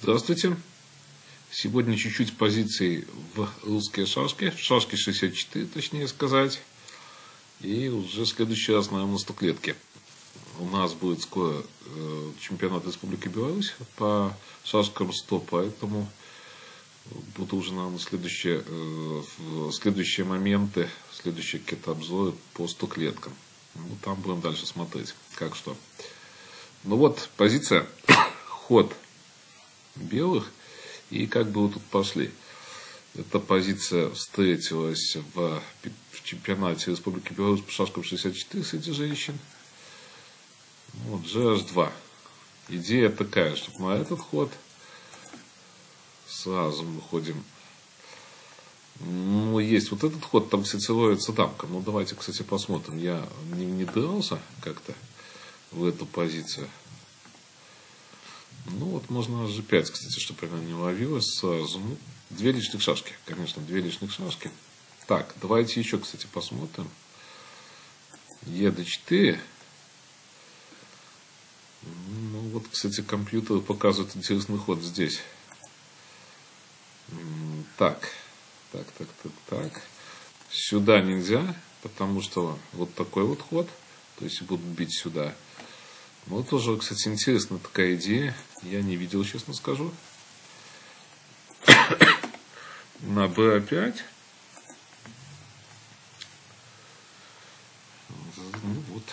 Здравствуйте. Сегодня чуть-чуть позиций в русские шашки. В шашке 64, точнее сказать. И уже в следующий раз, наверное, 100 клетки. У нас будет скоро чемпионат Республики Беларусь по шашкам 100, поэтому буду уже, наверное, следующие моменты, следующие какие-то обзоры по 100 клеткам. Ну, там будем дальше смотреть, как что. Ну вот, позиция, ход белых, и как бы вот тут пошли. Эта позиция встретилась в чемпионате Республики Беларусь по шашкам 64 среди женщин. Вот, GH2. Идея такая, чтобы на этот ход сразу мы ходим. Ну, есть вот этот ход, там, кстати, ловится дамка. Ну, давайте, кстати, посмотрим. Я не дрался как-то в эту позицию. Ну, вот можно G5, кстати, чтобы она не ловилась сразу. Ну, 2 лишних шашки, конечно, 2 лишних шашки. Так, давайте еще, кстати, посмотрим. ED4. Ну, вот, кстати, компьютер показывает интересный ход здесь. Так. Сюда нельзя, потому что вот такой вот ход. То есть будут бить сюда. Ну, тоже, кстати, интересная такая идея. Я не видел, честно скажу. На B5. Ну, вот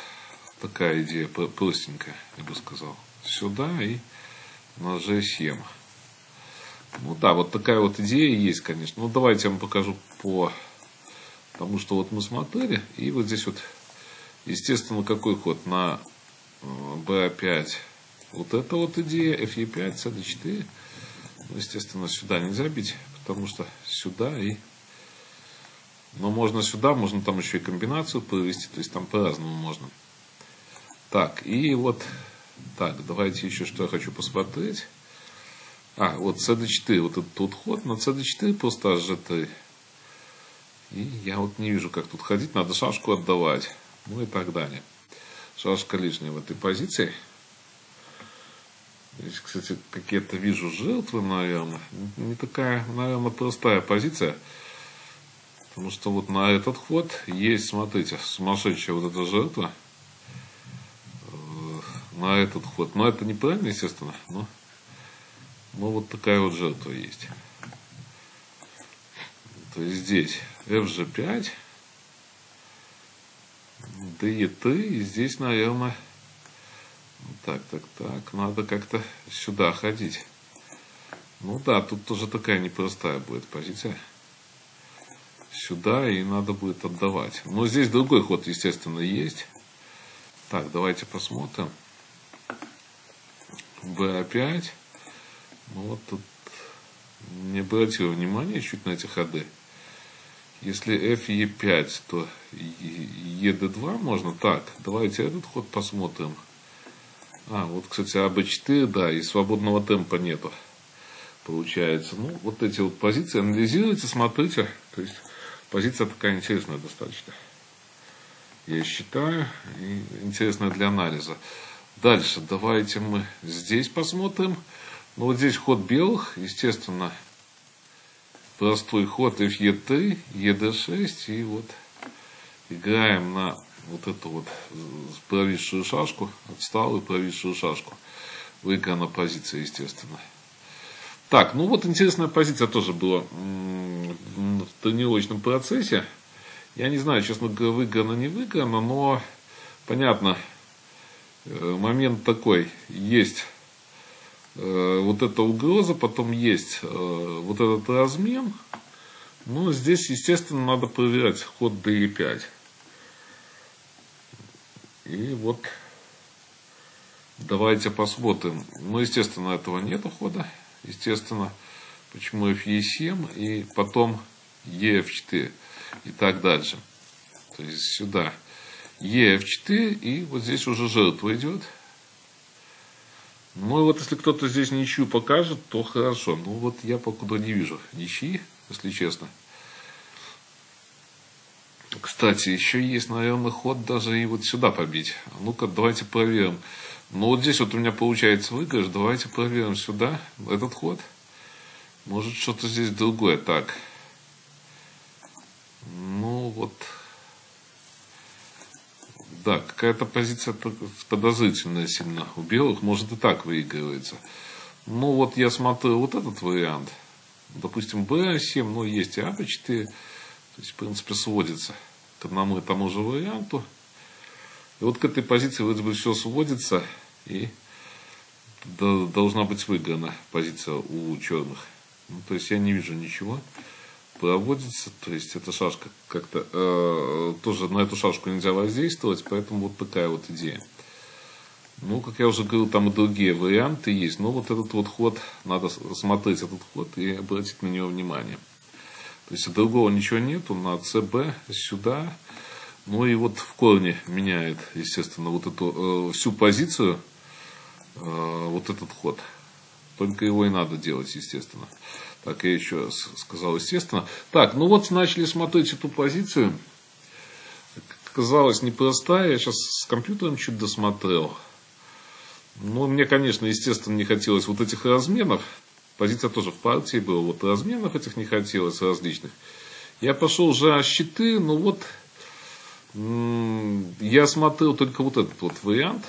такая идея простенькая, я бы сказал. Сюда и на G7. Ну да, вот такая вот идея есть, конечно. Ну, давайте я вам покажу по тому, что вот мы смотрели. И вот здесь вот, естественно, какой ход? На B5. Вот это вот идея. FE5, CD4. Ну, естественно, сюда нельзя бить, потому что сюда и... Но можно сюда, можно там еще и комбинацию провести. То есть там по-разному можно. Так, и вот... Так, давайте еще что я хочу посмотреть. Вот CD4. Вот этот вот ход на CD4 просто HG3. И я вот не вижу, как тут ходить. Надо шашку отдавать. Ну и так далее. Шашка лишняя в этой позиции. Здесь, кстати, какие-то вижу жертвы, наверное. Не такая, наверное, простая позиция. Потому что вот на этот ход есть, смотрите, сумасшедшая вот эта жертва. На этот ход. Но это неправильно, естественно. Но вот такая вот жертва есть. То есть здесь FG5. DE3. И здесь, наверное... Так. Надо как-то сюда ходить. Ну да, тут тоже такая непростая будет позиция. Сюда и надо будет отдавать. Но здесь другой ход, естественно, есть. Так, давайте посмотрим. BA5. Ну вот тут не обратил внимания чуть на эти ходы. Если FE5, то ED2 можно. Так, давайте этот ход посмотрим. Вот, кстати, АБ4, да, и свободного темпа нету. Получается. Ну, вот эти вот позиции анализируйте, смотрите. То есть, позиция такая интересная достаточно. Я считаю. И интересная для анализа. Дальше, давайте мы здесь посмотрим. Ну, вот здесь ход белых, естественно, простой ход FE3, ED6. И вот играем на вот эту вот провисшую шашку. Отсталую провисшую шашку. Выиграна позиция, естественно. Так, ну вот интересная позиция тоже была в тренировочном процессе. Я не знаю, честно говоря, выиграна, не выиграна, но понятно, момент такой. Есть вот эта угроза, потом есть вот этот размен. Но здесь, естественно, надо проверять ход DE5. И вот давайте посмотрим. Ну, естественно, этого нету хода. Естественно, почему FE7 и потом EF4 и так дальше. То есть сюда EF4 и вот здесь уже жертва идет. Ну и вот если кто-то здесь ничью покажет, то хорошо. Ну вот я покуда не вижу ничьи, если честно. Кстати, еще есть, наверное, ход даже и вот сюда побить. Ну-ка, давайте проверим. Ну вот здесь вот у меня получается выигрыш. Давайте проверим сюда этот ход. Может что-то здесь другое. Так. Ну вот. Да, какая-то позиция подозрительная сильно у белых. Может и так выигрывается. Ну вот я смотрю вот этот вариант. Допустим, b7, но есть и a4. То есть, в принципе, сводится к одному и тому же варианту. И вот к этой позиции вроде бы все сводится. И должна быть выиграна позиция у черных. Ну, то есть я не вижу ничего. Проводится. То есть эта шашка как-то тоже на эту шашку нельзя воздействовать. Поэтому вот такая вот идея. Ну, как я уже говорил, там и другие варианты есть. Но вот этот вот ход, надо смотреть этот ход и обратить на него внимание. То есть другого ничего нету. На cb сюда. Ну и вот в корне меняет, естественно, вот эту всю позицию. Вот этот ход. Только его и надо делать, естественно. Так, я еще раз сказал, естественно. Так, ну вот начали смотреть эту позицию. Казалось непростая. Я сейчас с компьютером чуть досмотрел. Ну, мне, конечно, естественно, не хотелось вот этих разменов. Позиция тоже в партии была. Вот разменов этих не хотелось различных. Я пошел уже H4. Ну вот, я смотрел только вот этот вот вариант.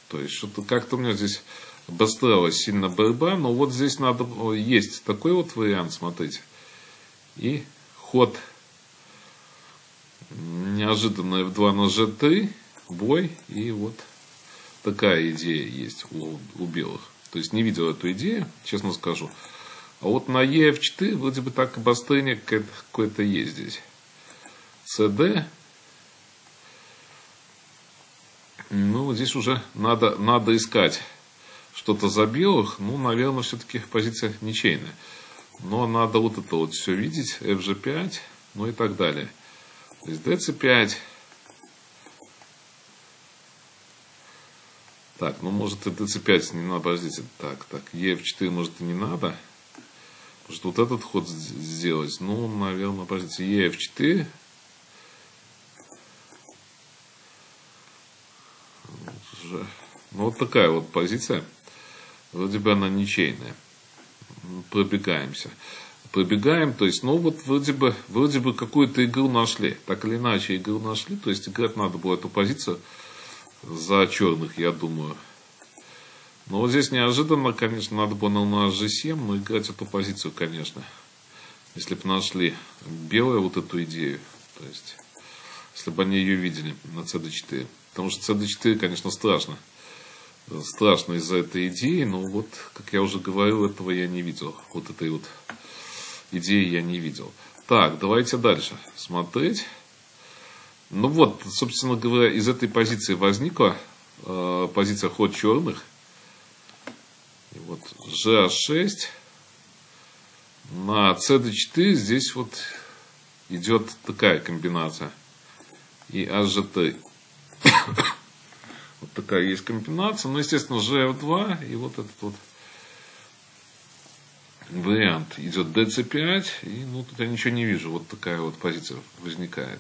То есть, что-то как-то у меня здесь обострялась сильно борьба. Но вот здесь надо, есть такой вот вариант, смотрите. И ход неожиданно F2 на G3. Бой. И вот такая идея есть у белых. То есть не видел эту идею, честно скажу. А вот на EF4 вроде бы так обострение какое-то есть здесь. CD. Ну, здесь уже надо искать что-то за белых. Ну, наверное, все-таки позиция ничейная. Но надо вот это вот все видеть. FG5, ну и так далее. То есть DC5. Так, ну может и DC5 не надо, подождите. Так, EF4 может и не надо. Может вот этот ход сделать. Ну, наверное, подождите, EF4. Ну, вот такая вот позиция. Вроде бы она ничейная. Пробегаемся. Пробегаем, то есть, ну вот вроде бы какую-то игру нашли. Так или иначе игру нашли. То есть играть надо было эту позицию за черных, я думаю. Но вот здесь неожиданно, конечно, надо было на G7, но играть эту позицию, конечно. Если бы нашли белую вот эту идею. То есть, если бы они ее видели на CD4. Потому что CD4, конечно, страшно. Страшно из-за этой идеи. Но вот, как я уже говорил, этого я не видел. Вот этой вот идеи я не видел. Так, давайте дальше смотреть. Ну вот, собственно говоря, из этой позиции возникла позиция ход черных. И вот GH6 на CD4 здесь вот идет такая комбинация. И HG3. Вот такая есть комбинация. Ну, естественно, GF2 и вот этот вот вариант. Идет DC5. И ну тут я ничего не вижу. Вот такая вот позиция возникает.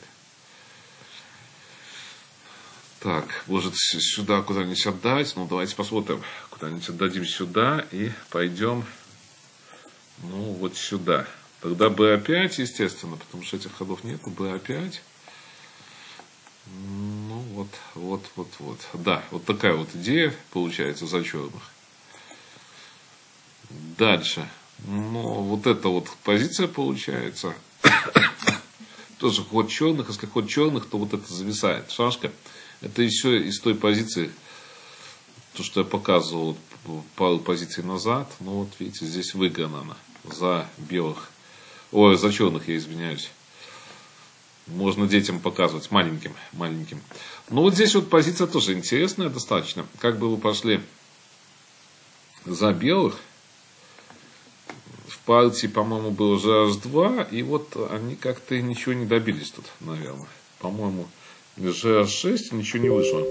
Так, может сюда куда-нибудь отдать. Ну, давайте посмотрим. Куда-нибудь отдадим сюда и пойдем, ну, вот сюда. Тогда BA5, естественно, потому что этих ходов нету. BA5. Ну, вот. Да, вот такая вот идея получается за черных. Дальше. Ну, вот эта вот позиция получается. Тоже ход черных. Если ход черных, то вот это зависает шашка. Это еще из той позиции, то, что я показывал пару позиций назад. Ну, вот видите, здесь выиграна она за белых. Ой, за черных, я извиняюсь. Можно детям показывать, маленьким. Ну, вот здесь вот позиция тоже интересная достаточно. Как бы вы пошли за белых. В партии, по-моему, было GH2. И вот они как-то ничего не добились тут, наверное. По-моему, GH6 ничего не вышло.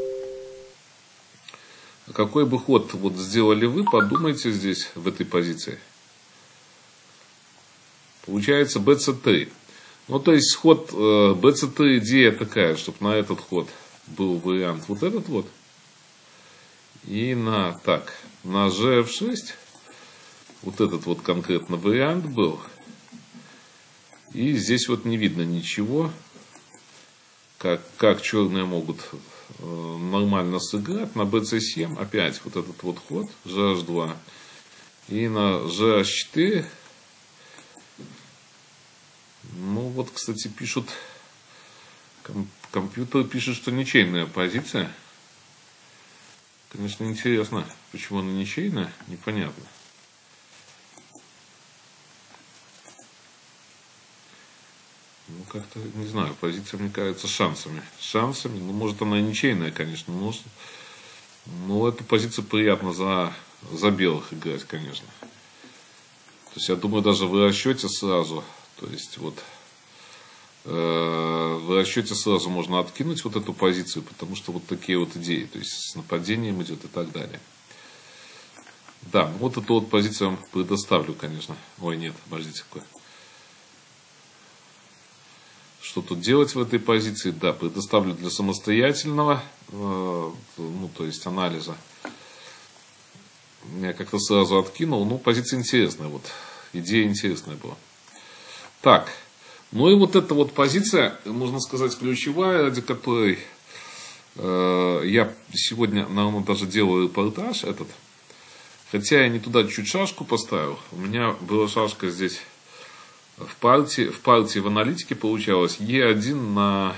Какой бы ход вот сделали вы, подумайте здесь, в этой позиции. Получается BC3. Ну, то есть, ход BC3 идея такая, чтобы на этот ход был вариант вот этот вот. И на GF6 вот этот вот конкретно вариант был. И здесь вот не видно ничего, как черные могут нормально сыграть. На BC7 опять вот этот вот ход GH2. И на GH4. Ну вот, кстати, пишут, компьютер пишет, что ничейная позиция. Конечно, интересно, почему она ничейная, непонятно. Ну, как-то, не знаю, позиция, мне кажется, шансами. Ну, может, она и ничейная, конечно, но эту позицию приятно за белых играть, конечно. То есть, я думаю, даже в расчете сразу, то есть, вот, в расчете сразу можно откинуть вот эту позицию, потому что вот такие вот идеи, то есть, с нападением идет и так далее. Да, вот эту вот позицию я вам предоставлю, конечно. Ой, нет, подождите, какой. Что тут делать в этой позиции? Да, предоставлю для самостоятельного, ну, то есть, анализа. Я как-то сразу откинул. Ну, позиция интересная, вот. Идея интересная была. Так. Ну и вот эта вот позиция, можно сказать, ключевая, ради которой я сегодня, наверное, даже делаю репортаж этот. Хотя я не туда чуть шашку поставил. У меня была шашка здесь в партии в аналитике получалось Е1 на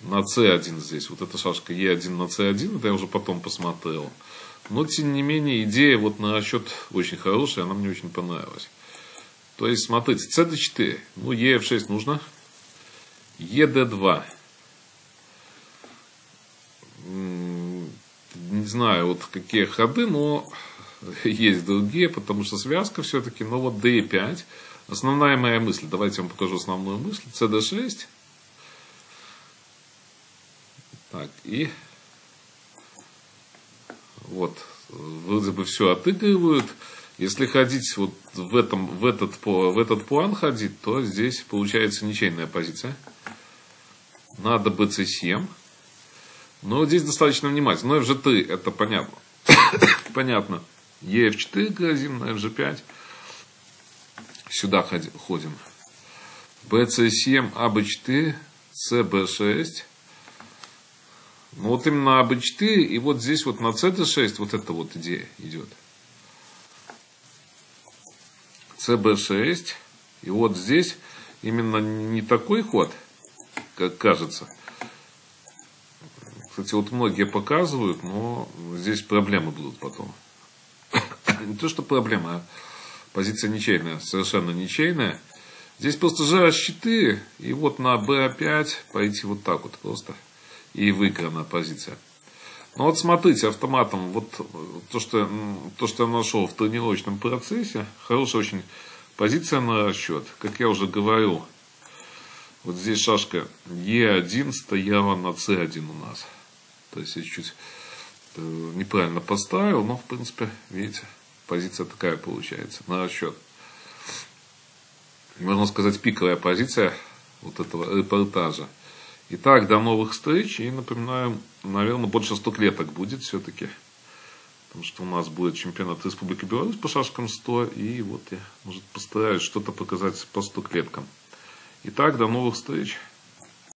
С1 здесь. Вот эта шашка Е1 на С1, это я уже потом посмотрел. Но, тем не менее, идея вот на расчет очень хорошая, она мне очень понравилась. То есть, смотрите, CD4, ну, EF6 нужно, ED2. Не знаю, вот какие ходы, но есть другие, потому что связка все-таки, но вот D5. Основная моя мысль, давайте я вам покажу основную мысль, CD6. Так, и вот, вроде бы все отыгрывают. Если ходить вот в этот план ходить, то здесь получается ничейная позиция. Надо BC7. Но здесь достаточно внимательно. Но FG3 это понятно. Понятно. EF4 грозим, на FG5. Сюда ходим. BC7, AB4, CB6. Ну вот именно AB4. И вот здесь вот на CD6 вот эта вот идея идет. CB6. И вот здесь именно не такой ход, как кажется. Кстати, вот многие показывают, но здесь проблемы будут потом. Не то, что проблема, а позиция ничейная, совершенно ничейная. Здесь просто GH4, и вот на BA5 пойти вот так вот просто. И выиграна позиция. Ну вот смотрите, автоматом, вот то, что я нашел в тренировочном процессе, хорошая очень позиция на расчет. Как я уже говорил, вот здесь шашка Е1 стояла на С1 у нас. То есть я чуть неправильно поставил, но в принципе, видите, позиция такая получается на расчет. Можно сказать, пиковая позиция вот этого репортажа. Итак, до новых встреч. И напоминаю, наверное, больше 100 клеток будет все-таки. Потому что у нас будет чемпионат Республики Беларусь по шашкам 100. И вот я, может, постараюсь что-то показать по 100 клеткам. Итак, до новых встреч.